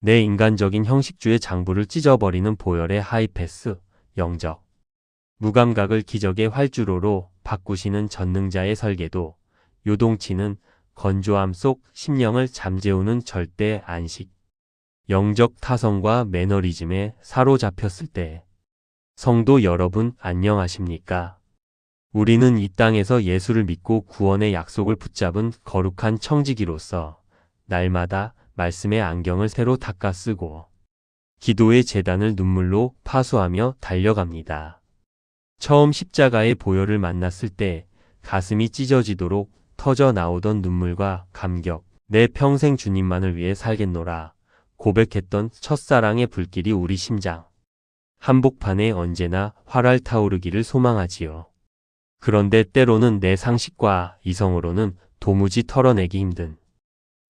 내 인간적인 형식주의 장부를 찢어버리는 보혈의 하이패스, 영적. 무감각을 기적의 활주로로 바꾸시는 전능자의 설계도, 요동치는 건조함 속 심령을 잠재우는 절대 안식. 영적 타성과 매너리즘에 사로잡혔을 때. 성도 여러분 안녕하십니까? 우리는 이 땅에서 예수를 믿고 구원의 약속을 붙잡은 거룩한 청지기로서 날마다 말씀의 안경을 새로 닦아 쓰고 기도의 제단을 눈물로 파수하며 달려갑니다. 처음 십자가의 보혈을 만났을 때 가슴이 찢어지도록 터져 나오던 눈물과 감격, 내 평생 주님만을 위해 살겠노라 고백했던 첫사랑의 불길이 우리 심장 한복판에 언제나 활활 타오르기를 소망하지요. 그런데 때로는 내 상식과 이성으로는 도무지 털어내기 힘든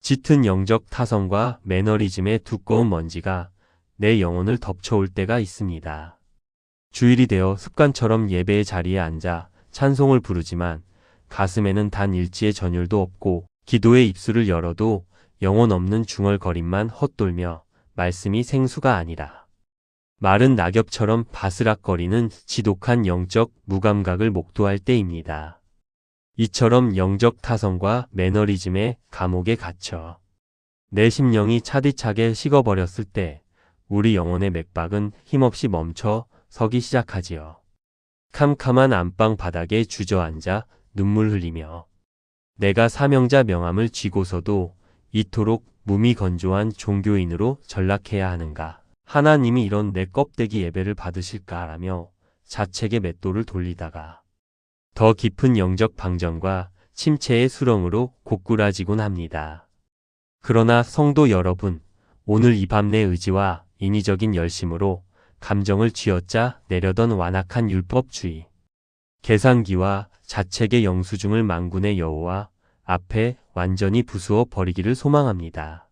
짙은 영적 타성과 매너리즘의 두꺼운 먼지가 내 영혼을 덮쳐올 때가 있습니다. 주일이 되어 습관처럼 예배의 자리에 앉아 찬송을 부르지만 가슴에는 단 일지의 전율도 없고 기도의 입술을 열어도 영혼 없는 중얼거림만 헛돌며 말씀이 생수가 아니라 마른 낙엽처럼 바스락거리는 지독한 영적 무감각을 목도할 때입니다. 이처럼 영적 타성과 매너리즘의 감옥에 갇혀 내 심령이 차디차게 식어버렸을 때 우리 영혼의 맥박은 힘없이 멈춰 서기 시작하지요. 캄캄한 안방 바닥에 주저앉아 눈물 흘리며 내가 사명자 명함을 쥐고서도 이토록 몸이 건조한 종교인으로 전락해야 하는가. 하나님이 이런 내 껍데기 예배를 받으실까라며 자책의 맷돌을 돌리다가 더 깊은 영적 방전과 침체의 수렁으로 고꾸라지곤 합니다. 그러나 성도 여러분, 오늘 이 밤 내 의지와 인위적인 열심으로 감정을 쥐어짜 내려던 완악한 율법주의, 계산기와 자책의 영수증을 만군의 여호와 앞에 완전히 부수어 버리기를 소망합니다.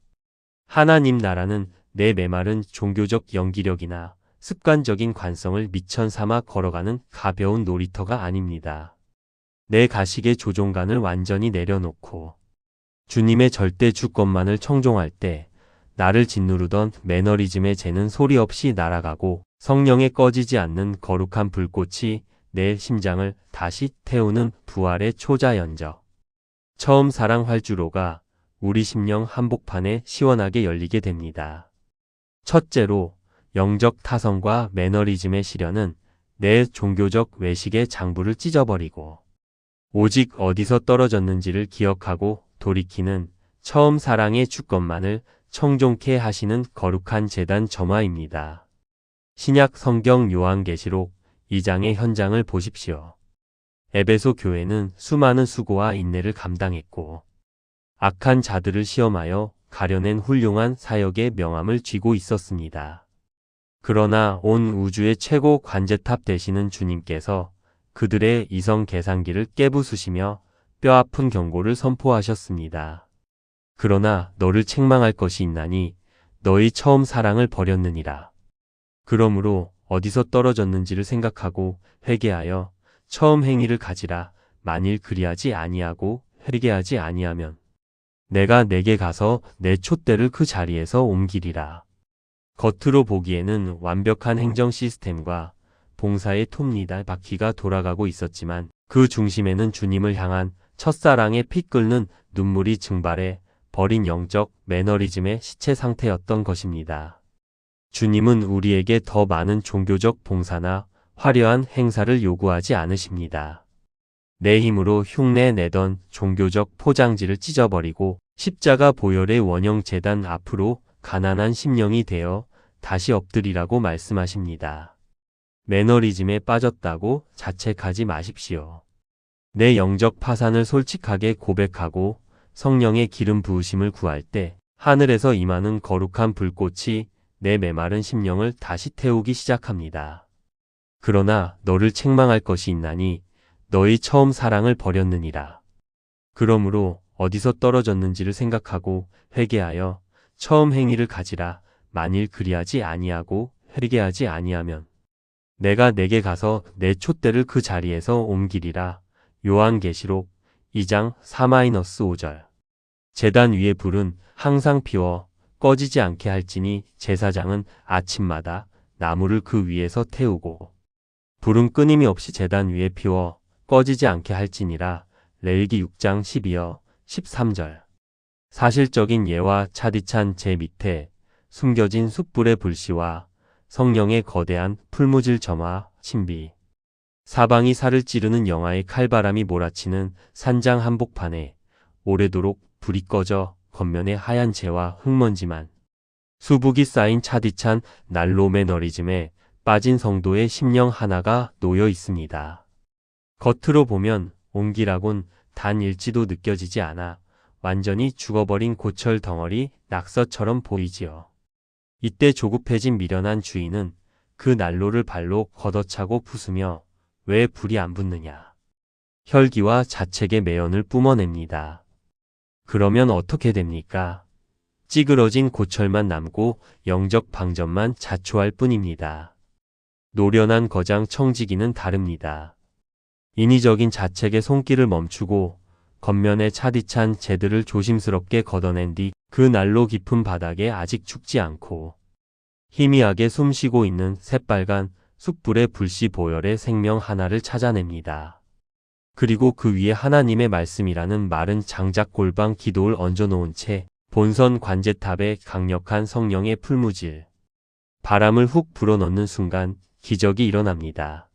하나님 나라는 내 메마른 종교적 연기력이나 습관적인 관성을 미천 삼아 걸어가는 가벼운 놀이터가 아닙니다. 내 가식의 조종간을 완전히 내려놓고 주님의 절대 주권만을 청종할 때 나를 짓누르던 매너리즘의 죄는 소리 없이 날아가고 성령에 꺼지지 않는 거룩한 불꽃이 내 심장을 다시 태우는 부활의 초자연적. 처음 사랑 활주로가 우리 심령 한복판에 시원하게 열리게 됩니다. 첫째로 영적 타성과 매너리즘의 시련은 내 종교적 외식의 장부를 찢어버리고 오직 어디서 떨어졌는지를 기억하고 돌이키는 처음 사랑의 주권만을 청종케 하시는 거룩한 제단 점화입니다. 신약 성경 요한계시록 2장의 현장을 보십시오. 에베소 교회는 수많은 수고와 인내를 감당했고 악한 자들을 시험하여 가려낸 훌륭한 사역의 명함을 쥐고 있었습니다. 그러나 온 우주의 최고 관제탑 되시는 주님께서 그들의 이성 계산기를 깨부수시며 뼈아픈 경고를 선포하셨습니다. 그러나 너를 책망할 것이 있나니 너희 처음 사랑을 버렸느니라. 그러므로 어디서 떨어졌는지를 생각하고 회개하여 처음 행위를 가지라. 만일 그리하지 아니하고 회개하지 아니하면 내가 내게 가서 내 촛대를 그 자리에서 옮기리라. 겉으로 보기에는 완벽한 행정 시스템과 봉사의 톱니달 바퀴가 돌아가고 있었지만 그 중심에는 주님을 향한 첫사랑의 피 끓는 눈물이 증발해 버린 영적 매너리즘의 시체 상태였던 것입니다. 주님은 우리에게 더 많은 종교적 봉사나 화려한 행사를 요구하지 않으십니다. 내 힘으로 흉내 내던 종교적 포장지를 찢어버리고 십자가 보혈의 원형 제단 앞으로 가난한 심령이 되어 다시 엎드리라고 말씀하십니다. 매너리즘에 빠졌다고 자책하지 마십시오. 내 영적 파산을 솔직하게 고백하고 성령의 기름 부으심을 구할 때 하늘에서 임하는 거룩한 불꽃이 내 메마른 심령을 다시 태우기 시작합니다. 그러나 너를 책망할 것이 있나니 너희 처음 사랑을 버렸느니라. 그러므로 어디서 떨어졌는지를 생각하고 회개하여 처음 행위를 가지라. 만일 그리하지 아니하고 회개하지 아니하면 내가 내게 가서 내 촛대를 그 자리에서 옮기리라. 요한계시록 2장 4-5절. 제단 위의 불은 항상 피워 꺼지지 않게 할지니 제사장은 아침마다 나무를 그 위에서 태우고 불은 끊임이 없이 제단 위에 피워 꺼지지 않게 할지니라. 레위기 6장 12여 13절. 사실적인 예와 차디찬 제 밑에 숨겨진 숯불의 불씨와 성령의 거대한 풀무질 점화 신비. 사방이 살을 찌르는 영하의 칼바람이 몰아치는 산장 한복판에 오래도록 불이 꺼져 겉면에 하얀 재와 흙먼지만 수북이 쌓인 차디찬 난로 매너리즘에 빠진 성도의 심령 하나가 놓여 있습니다. 겉으로 보면 온기라곤 단 일지도 느껴지지 않아 완전히 죽어버린 고철 덩어리 낙서처럼 보이지요. 이때 조급해진 미련한 주인은 그 난로를 발로 걷어차고 부수며 왜 불이 안 붙느냐. 혈기와 자책의 매연을 뿜어냅니다. 그러면 어떻게 됩니까? 찌그러진 고철만 남고 영적 방전만 자초할 뿐입니다. 노련한 거장 청지기는 다릅니다. 인위적인 자책의 손길을 멈추고 겉면에 차디찬 재들을 조심스럽게 걷어낸 뒤 그 난로 깊은 바닥에 아직 죽지 않고 희미하게 숨쉬고 있는 새빨간 숯불의 불씨 보혈의 생명 하나를 찾아냅니다. 그리고 그 위에 하나님의 말씀이라는 마른 장작골방 기도를 얹어놓은 채 본선 관제탑에 강력한 성령의 풀무질, 바람을 훅 불어넣는 순간 기적이 일어납니다.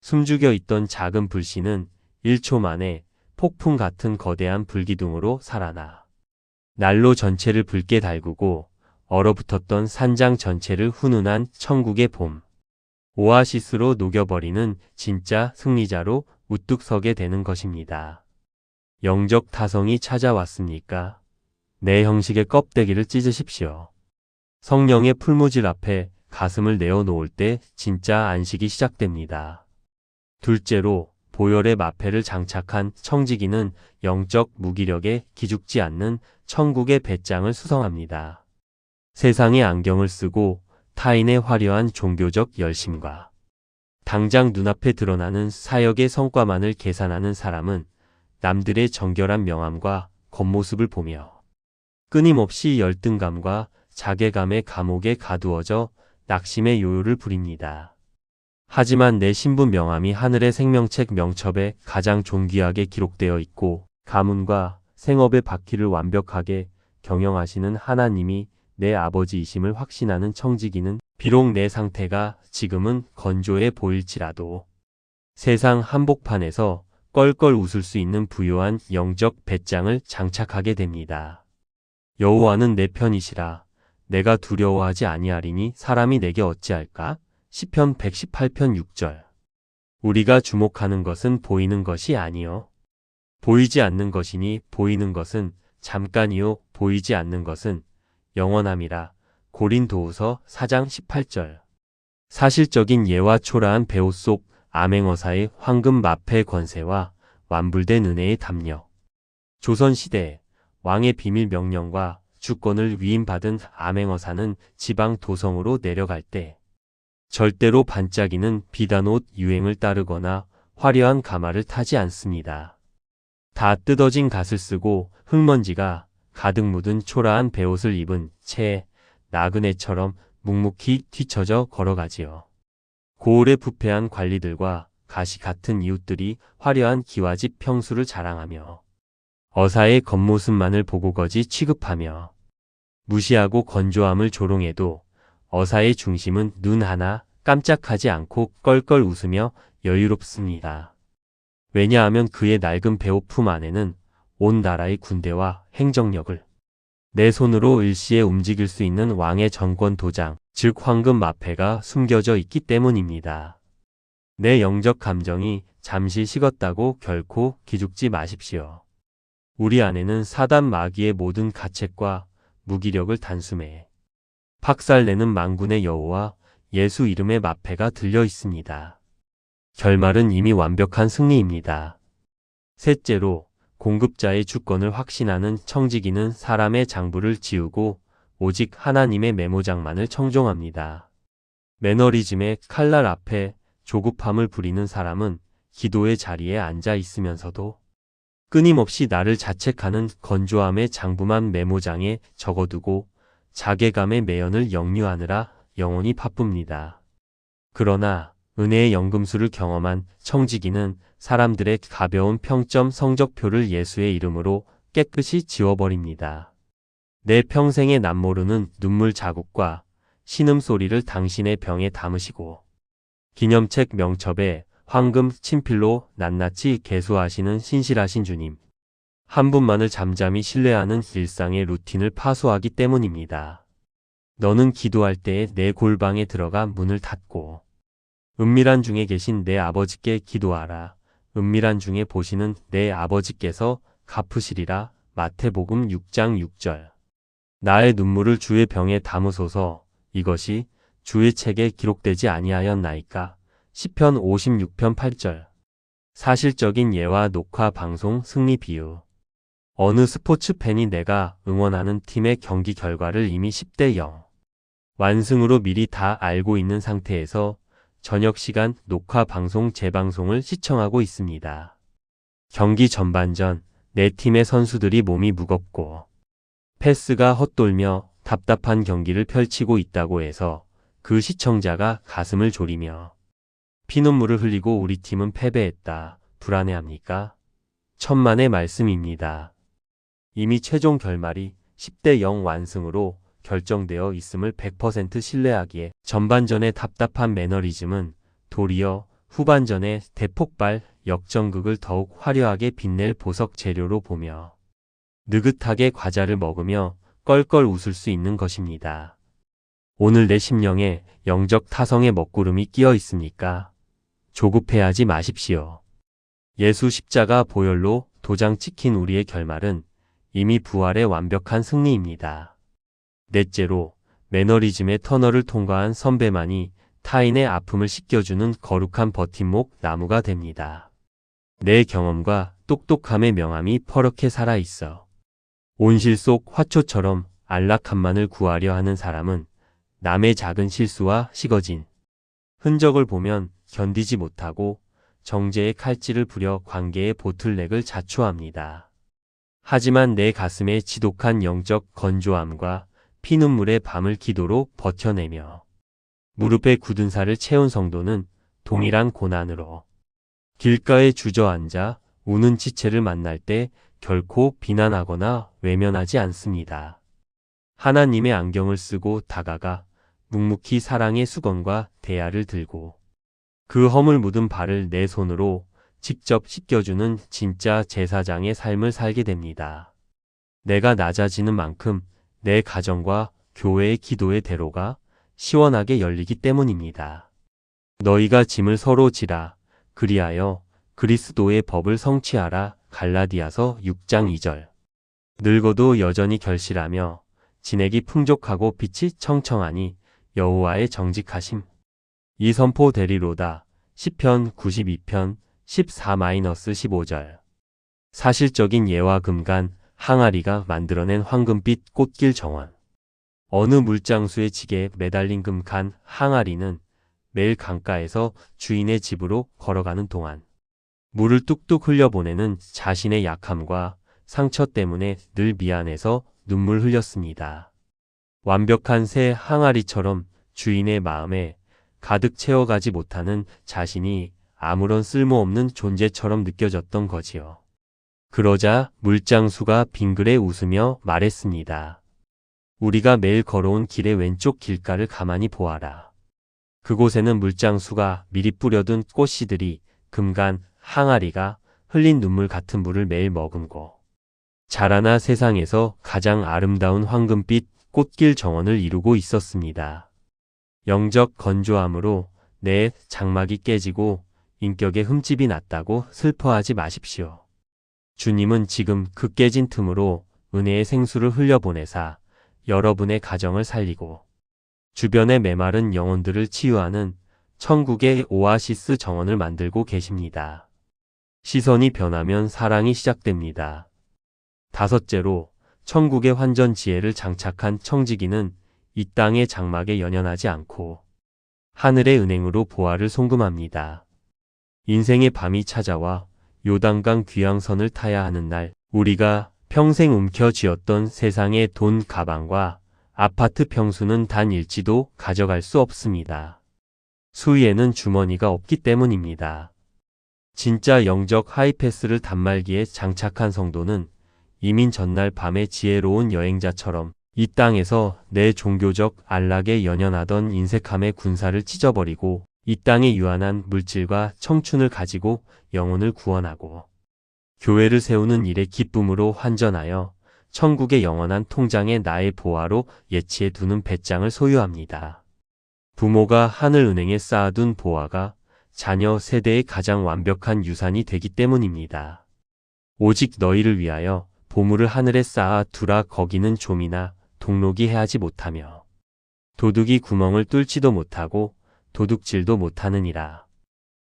숨죽여 있던 작은 불씨는 1초 만에 폭풍 같은 거대한 불기둥으로 살아나 난로 전체를 붉게 달구고 얼어붙었던 산장 전체를 훈훈한 천국의 봄, 오아시스로 녹여버리는 진짜 승리자로 우뚝 서게 되는 것입니다. 영적 타성이 찾아왔습니까? 내 형식의 껍데기를 찢으십시오. 성령의 풀무질 앞에 가슴을 내어놓을 때 진짜 안식이 시작됩니다. 둘째로 보혈의 마패를 장착한 청지기는 영적 무기력에 기죽지 않는 천국의 배짱을 수성합니다. 세상의 안경을 쓰고 타인의 화려한 종교적 열심과 당장 눈앞에 드러나는 사역의 성과만을 계산하는 사람은 남들의 정결한 명함과 겉모습을 보며 끊임없이 열등감과 자괴감의 감옥에 가두어져 낙심의 요요를 부립니다. 하지만 내 신분 명함이 하늘의 생명책 명첩에 가장 존귀하게 기록되어 있고 가문과 생업의 바퀴를 완벽하게 경영하시는 하나님이 내 아버지이심을 확신하는 청지기는 비록 내 상태가 지금은 건조해 보일지라도 세상 한복판에서 껄껄 웃을 수 있는 부유한 영적 배짱을 장착하게 됩니다. 여호와는 내 편이시라. 내가 두려워하지 아니하리니 사람이 내게 어찌할까? 시편 118편 6절. 우리가 주목하는 것은 보이는 것이 아니요 보이지 않는 것이니 보이는 것은 잠깐이요 보이지 않는 것은 영원함이라. 고린도후서 4장 18절. 사실적인 예와 초라한 배후 속 암행어사의 황금 마패 권세와 완불된 은혜의 담력. 조선시대 왕의 비밀 명령과 주권을 위임받은 암행어사는 지방 도성으로 내려갈 때 절대로 반짝이는 비단옷 유행을 따르거나 화려한 가마를 타지 않습니다. 다 뜯어진 갓을 쓰고 흙먼지가 가득 묻은 초라한 베옷을 입은 채 나그네처럼 묵묵히 뒤처져 걸어가지요. 고을의 부패한 관리들과 가시 같은 이웃들이 화려한 기와집 평수를 자랑하며 어사의 겉모습만을 보고 거지 취급하며 무시하고 건조함을 조롱해도 어사의 중심은 눈 하나 깜짝하지 않고 껄껄 웃으며 여유롭습니다. 왜냐하면 그의 낡은 배고픔 안에는 온 나라의 군대와 행정력을 내 손으로 일시에 움직일 수 있는 왕의 정권 도장, 즉 황금 마패가 숨겨져 있기 때문입니다. 내 영적 감정이 잠시 식었다고 결코 기죽지 마십시오. 우리 안에는 사단 마귀의 모든 가책과 무기력을 단숨에 박살내는 만군의 여호와 예수 이름의 마패가 들려 있습니다. 결말은 이미 완벽한 승리입니다. 셋째로 공급자의 주권을 확신하는 청지기는 사람의 장부를 지우고 오직 하나님의 메모장만을 청종합니다. 매너리즘의 칼날 앞에 조급함을 부리는 사람은 기도의 자리에 앉아 있으면서도 끊임없이 나를 자책하는 건조함의 장부만 메모장에 적어두고 자괴감의 매연을 역류하느라 영혼이 바쁩니다. 그러나 은혜의 연금술을 경험한 청지기는 사람들의 가벼운 평점 성적표를 예수의 이름으로 깨끗이 지워버립니다. 내 평생의 남모르는 눈물 자국과 신음소리를 당신의 병에 담으시고 기념책 명첩에 황금 친필로 낱낱이 계수하시는 신실하신 주님. 한 분만을 잠잠히 신뢰하는 일상의 루틴을 파수하기 때문입니다. 너는 기도할 때에 내 골방에 들어가 문을 닫고 은밀한 중에 계신 내 아버지께 기도하라. 은밀한 중에 보시는 내 아버지께서 갚으시리라. 마태복음 6장 6절. 나의 눈물을 주의 병에 담으소서. 이것이 주의 책에 기록되지 아니하였나이까. 시편 56편 8절. 사실적인 예와 녹화 방송 승리 비유. 어느 스포츠 팬이 내가 응원하는 팀의 경기 결과를 이미 10대 0 완승으로 미리 다 알고 있는 상태에서 저녁 시간 녹화 방송 재방송을 시청하고 있습니다. 경기 전반전 내 팀의 선수들이 몸이 무겁고 패스가 헛돌며 답답한 경기를 펼치고 있다고 해서 그 시청자가 가슴을 졸이며 피눈물을 흘리고 우리 팀은 패배했다. 불안해합니까? 천만의 말씀입니다. 이미 최종 결말이 10대 0 완승으로 결정되어 있음을 100% 신뢰하기에 전반전의 답답한 매너리즘은 도리어 후반전의 대폭발 역전극을 더욱 화려하게 빛낼 보석 재료로 보며 느긋하게 과자를 먹으며 껄껄 웃을 수 있는 것입니다. 오늘 내 심령에 영적 타성의 먹구름이 끼어 있습니까? 조급해하지 마십시오. 예수 십자가 보혈로 도장 찍힌 우리의 결말은 이미 부활의 완벽한 승리입니다. 넷째로 매너리즘의 터널을 통과한 선배만이 타인의 아픔을 씻겨주는 거룩한 버팀목 나무가 됩니다. 내 경험과 똑똑함의 명암이 퍼렇게 살아있어 온실 속 화초처럼 안락함만을 구하려 하는 사람은 남의 작은 실수와 식어진 흔적을 보면 견디지 못하고 정죄의 칼질을 부려 관계의 보틀넥을 자초합니다. 하지만 내 가슴의 지독한 영적 건조함과 피눈물의 밤을 기도로 버텨내며 무릎에 굳은 살을 채운 성도는 동일한 고난으로 길가에 주저앉아 우는 지체를 만날 때 결코 비난하거나 외면하지 않습니다. 하나님의 안경을 쓰고 다가가 묵묵히 사랑의 수건과 대야를 들고 그 허물 묻은 발을 내 손으로 직접 씻겨주는 진짜 제사장의 삶을 살게 됩니다. 내가 낮아지는 만큼 내 가정과 교회의 기도의 대로가 시원하게 열리기 때문입니다. 너희가 짐을 서로 지라. 그리하여 그리스도의 법을 성취하라. 갈라디아서 6장 2절. 늙어도 여전히 결실하며 진액이 풍족하고 빛이 청청하니 여호와의 정직하심. 이 선포 되리로다. 시편 92편 14-15절. 사실적인 예와 금간 항아리가 만들어낸 황금빛 꽃길 정원. 어느 물장수의 지게에 매달린 금간 항아리는 매일 강가에서 주인의 집으로 걸어가는 동안 물을 뚝뚝 흘려보내는 자신의 약함과 상처 때문에 늘 미안해서 눈물 흘렸습니다. 완벽한 새 항아리처럼 주인의 마음에 가득 채워가지 못하는 자신이 아무런 쓸모없는 존재처럼 느껴졌던 거지요. 그러자 물장수가 빙그레 웃으며 말했습니다. 우리가 매일 걸어온 길의 왼쪽 길가를 가만히 보아라. 그곳에는 물장수가 미리 뿌려둔 꽃씨들이 금간 항아리가 흘린 눈물 같은 물을 매일 머금고 자라나 세상에서 가장 아름다운 황금빛 꽃길 정원을 이루고 있었습니다. 영적 건조함으로 내 장막이 깨지고 인격에 흠집이 났다고 슬퍼하지 마십시오. 주님은 지금 그 깨진 틈으로 은혜의 생수를 흘려보내사 여러분의 가정을 살리고 주변의 메마른 영혼들을 치유하는 천국의 오아시스 정원을 만들고 계십니다. 시선이 변하면 사랑이 시작됩니다. 다섯째로 천국의 환전 지혜를 장착한 청지기는 이 땅의 장막에 연연하지 않고 하늘의 은행으로 보화를 송금합니다. 인생의 밤이 찾아와 요단강 귀향선을 타야 하는 날 우리가 평생 움켜쥐었던 세상의 돈 가방과 아파트 평수는 단 일지도 가져갈 수 없습니다. 수위에는 주머니가 없기 때문입니다. 진짜 영적 하이패스를 단말기에 장착한 성도는 이민 전날 밤에 지혜로운 여행자처럼 이 땅에서 내 종교적 안락에 연연하던 인색함의 군사를 찢어버리고 이 땅에 유한한 물질과 청춘을 가지고 영혼을 구원하고 교회를 세우는 일의 기쁨으로 환전하여 천국의 영원한 통장에 나의 보화로 예치해 두는 배짱을 소유합니다. 부모가 하늘은행에 쌓아둔 보화가 자녀 세대의 가장 완벽한 유산이 되기 때문입니다. 오직 너희를 위하여 보물을 하늘에 쌓아 두라. 거기는 좀이나 동록이 해하지 못하며 도둑이 구멍을 뚫지도 못하고 도둑질도 못하느니라.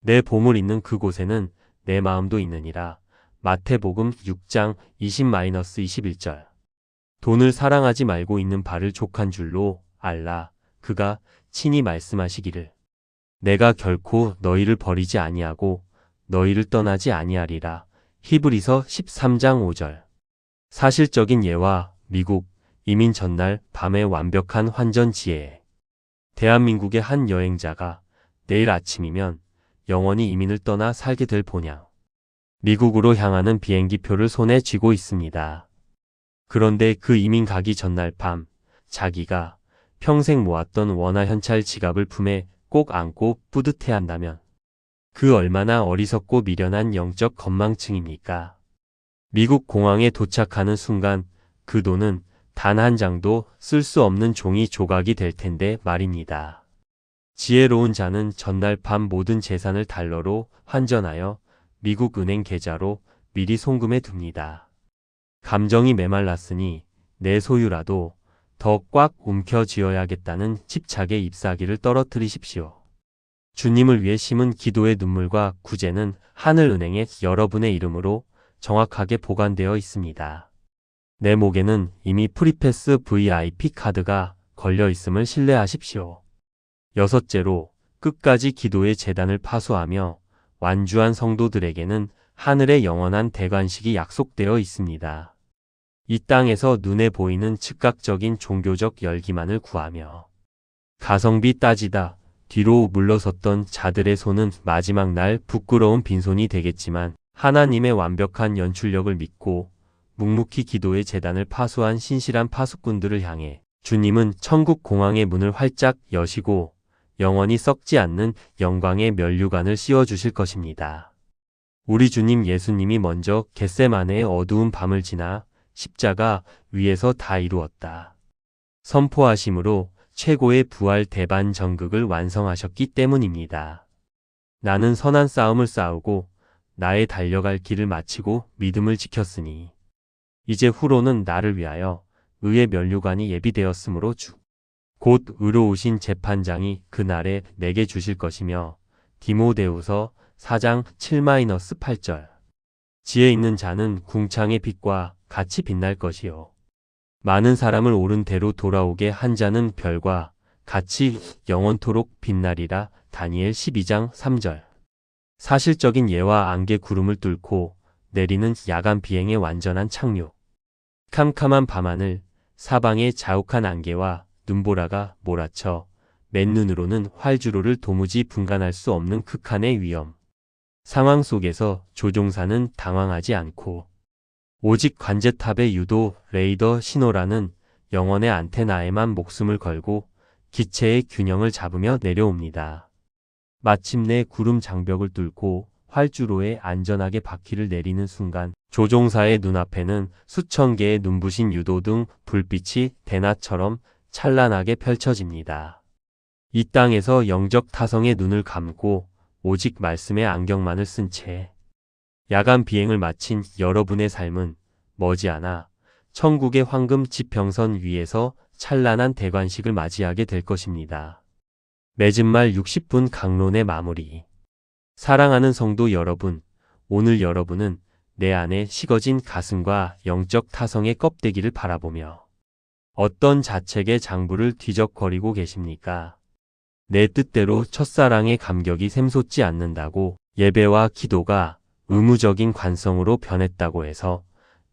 내 보물 있는 그곳에는 내 마음도 있느니라. 마태복음 6장 20-21절. 돈을 사랑하지 말고 있는 바를 족한 줄로 알라. 그가 친히 말씀하시기를 내가 결코 너희를 버리지 아니하고 너희를 떠나지 아니하리라. 히브리서 13장 5절. 사실적인 예와 미국 이민 전날 밤의 완벽한 환전 지혜. 대한민국의 한 여행자가 내일 아침이면 영원히 이민을 떠나 살게 될 본향. 미국으로 향하는 비행기표를 손에 쥐고 있습니다. 그런데 그 이민 가기 전날 밤 자기가 평생 모았던 원화현찰 지갑을 품에 꼭 안고 뿌듯해한다면 그 얼마나 어리석고 미련한 영적 건망증입니까? 미국 공항에 도착하는 순간 그 돈은 단 한 장도 쓸 수 없는 종이 조각이 될 텐데 말입니다. 지혜로운 자는 전날 밤 모든 재산을 달러로 환전하여 미국 은행 계좌로 미리 송금해 둡니다. 감정이 메말랐으니 내 소유라도 더 꽉 움켜쥐어야겠다는 집착의 잎사귀를 떨어뜨리십시오. 주님을 위해 심은 기도의 눈물과 구제는 하늘은행에 여러분의 이름으로 정확하게 보관되어 있습니다. 내 목에는 이미 프리패스 VIP 카드가 걸려 있음을 신뢰하십시오. 여섯째로 끝까지 기도의 제단을 파수하며 완주한 성도들에게는 하늘의 영원한 대관식이 약속되어 있습니다. 이 땅에서 눈에 보이는 즉각적인 종교적 열기만을 구하며 가성비 따지다 뒤로 물러섰던 자들의 손은 마지막 날 부끄러운 빈손이 되겠지만 하나님의 완벽한 연출력을 믿고 묵묵히 기도의 제단을 파수한 신실한 파수꾼들을 향해 주님은 천국 공항의 문을 활짝 여시고 영원히 썩지 않는 영광의 면류관을 씌워주실 것입니다. 우리 주님 예수님이 먼저 겟세마네의 어두운 밤을 지나 십자가 위에서 다 이루었다 선포하심으로 최고의 부활 대반 전극을 완성하셨기 때문입니다. 나는 선한 싸움을 싸우고 나의 달려갈 길을 마치고 믿음을 지켰으니 이제 후로는 나를 위하여 의의 면류관이 예비되었으므로 곧 의로우신 재판장이 그날에 내게 주실 것이며 디모데후서 4장 7-8절. 지혜 있는 자는 궁창의 빛과 같이 빛날 것이요 많은 사람을 옳은 대로 돌아오게 한 자는 별과 같이 영원토록 빛나리라. 다니엘 12장 3절. 사실적인 예와 안개 구름을 뚫고 내리는 야간 비행의 완전한 착륙. 캄캄한 밤하늘, 사방에 자욱한 안개와 눈보라가 몰아쳐 맨눈으로는 활주로를 도무지 분간할 수 없는 극한의 위험. 상황 속에서 조종사는 당황하지 않고 오직 관제탑의 유도 레이더 신호라는 영혼의 안테나에만 목숨을 걸고 기체의 균형을 잡으며 내려옵니다. 마침내 구름 장벽을 뚫고 활주로에 안전하게 바퀴를 내리는 순간 조종사의 눈앞에는 수천 개의 눈부신 유도등 불빛이 대낮처럼 찬란하게 펼쳐집니다. 이 땅에서 영적 타성의 눈을 감고 오직 말씀의 안경만을 쓴 채 야간 비행을 마친 여러분의 삶은 머지않아 천국의 황금 지평선 위에서 찬란한 대관식을 맞이하게 될 것입니다. 맺은 말 60분 강론의 마무리. 사랑하는 성도 여러분, 오늘 여러분은 내 안에 식어진 가슴과 영적 타성의 껍데기를 바라보며 어떤 자책의 장부를 뒤적거리고 계십니까? 내 뜻대로 첫사랑의 감격이 샘솟지 않는다고 예배와 기도가 의무적인 관성으로 변했다고 해서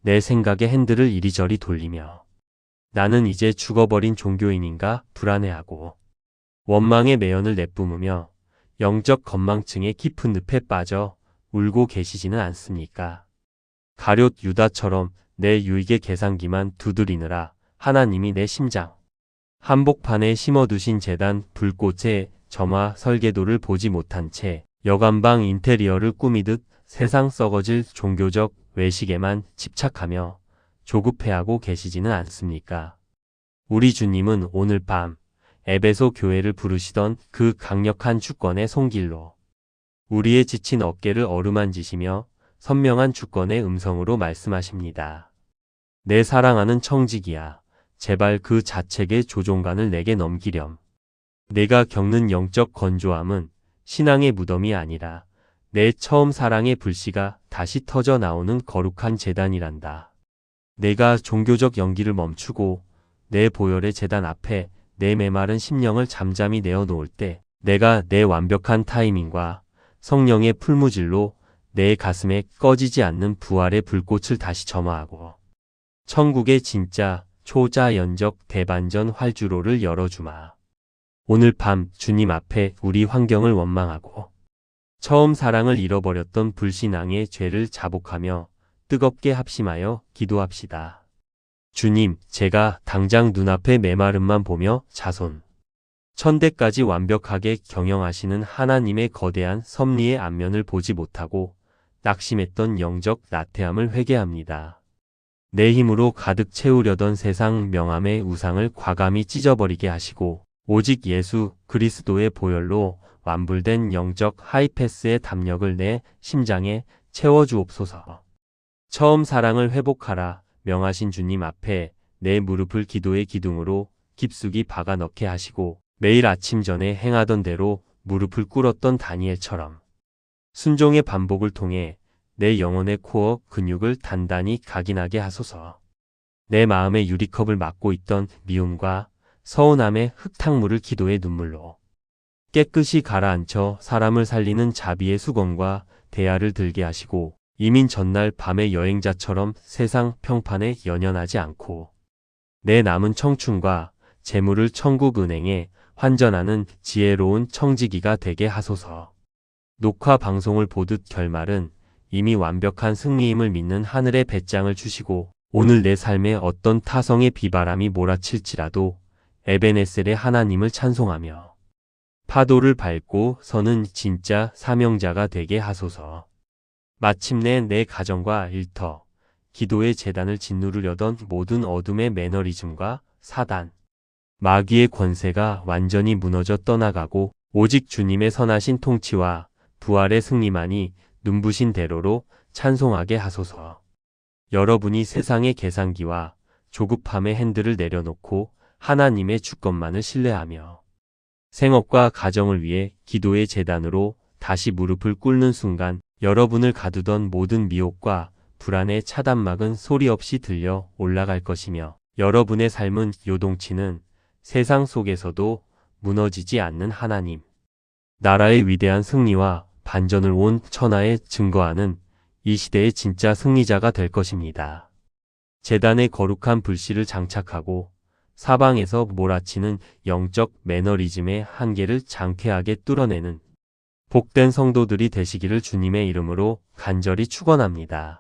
내 생각의 핸들을 이리저리 돌리며 나는 이제 죽어버린 종교인인가 불안해하고 원망의 매연을 내뿜으며 영적 건망증의 깊은 늪에 빠져 울고 계시지는 않습니까? 가룟 유다처럼 내 유익의 계산기만 두드리느라 하나님이 내 심장 한복판에 심어두신 재단 불꽃의 점화 설계도를 보지 못한 채 여관방 인테리어를 꾸미듯 세상 썩어질 종교적 외식에만 집착하며 조급해하고 계시지는 않습니까? 우리 주님은 오늘 밤 에베소 교회를 부르시던 그 강력한 주권의 손길로 우리의 지친 어깨를 어루만지시며 선명한 주권의 음성으로 말씀하십니다. 내 사랑하는 청지기야, 제발 그 자책의 조종관을 내게 넘기렴. 내가 겪는 영적 건조함은 신앙의 무덤이 아니라 내 처음 사랑의 불씨가 다시 터져 나오는 거룩한 제단이란다. 내가 종교적 연기를 멈추고 내 보혈의 제단 앞에 내 메마른 심령을 잠잠히 내어놓을 때 내가 내 완벽한 타이밍과 성령의 풀무질로 내 가슴에 꺼지지 않는 부활의 불꽃을 다시 점화하고 천국의 진짜 초자연적 대반전 활주로를 열어주마. 오늘 밤 주님 앞에 우리 환경을 원망하고 처음 사랑을 잃어버렸던 불신앙의 죄를 자복하며 뜨겁게 합심하여 기도합시다. 주님, 제가 당장 눈앞의 메마름만 보며 자손 천대까지 완벽하게 경영하시는 하나님의 거대한 섭리의 안면을 보지 못하고 낙심했던 영적 나태함을 회개합니다. 내 힘으로 가득 채우려던 세상 명함의 우상을 과감히 찢어버리게 하시고 오직 예수 그리스도의 보혈로 완불된 영적 하이패스의 담력을 내 심장에 채워주옵소서. 처음 사랑을 회복하라 명하신 주님 앞에 내 무릎을 기도의 기둥으로 깊숙이 박아 넣게 하시고 매일 아침 전에 행하던 대로 무릎을 꿇었던 다니엘처럼 순종의 반복을 통해 내 영혼의 코어 근육을 단단히 각인하게 하소서. 내 마음의 유리컵을 막고 있던 미움과 서운함의 흙탕물을 기도의 눈물로 깨끗이 가라앉혀 사람을 살리는 자비의 수건과 대야를 들게 하시고 이민 전날 밤의 여행자처럼 세상 평판에 연연하지 않고 내 남은 청춘과 재물을 천국 은행에 환전하는 지혜로운 청지기가 되게 하소서. 녹화 방송을 보듯 결말은 이미 완벽한 승리임을 믿는 하늘의 배짱을 주시고 오늘 내 삶에 어떤 타성의 비바람이 몰아칠지라도 에베네셀의 하나님을 찬송하며 파도를 밟고 서는 진짜 사명자가 되게 하소서. 마침내 내 가정과 일터, 기도의 재단을 짓누르려던 모든 어둠의 매너리즘과 사단, 마귀의 권세가 완전히 무너져 떠나가고 오직 주님의 선하신 통치와 부활의 승리만이 눈부신 대로로 찬송하게 하소서. 여러분이 세상의 계산기와 조급함의 핸들을 내려놓고 하나님의 주권만을 신뢰하며 생업과 가정을 위해 기도의 재단으로 다시 무릎을 꿇는 순간 여러분을 가두던 모든 미혹과 불안의 차단막은 소리 없이 들려 올라갈 것이며 여러분의 삶은 요동치는 세상 속에서도 무너지지 않는 하나님 나라의 위대한 승리와 반전을 온 천하에 증거하는 이 시대의 진짜 승리자가 될 것입니다. 재단에 거룩한 불씨를 장착하고 사방에서 몰아치는 영적 매너리즘의 한계를 장쾌하게 뚫어내는 복된 성도들이 되시기를 주님의 이름으로 간절히 축원합니다.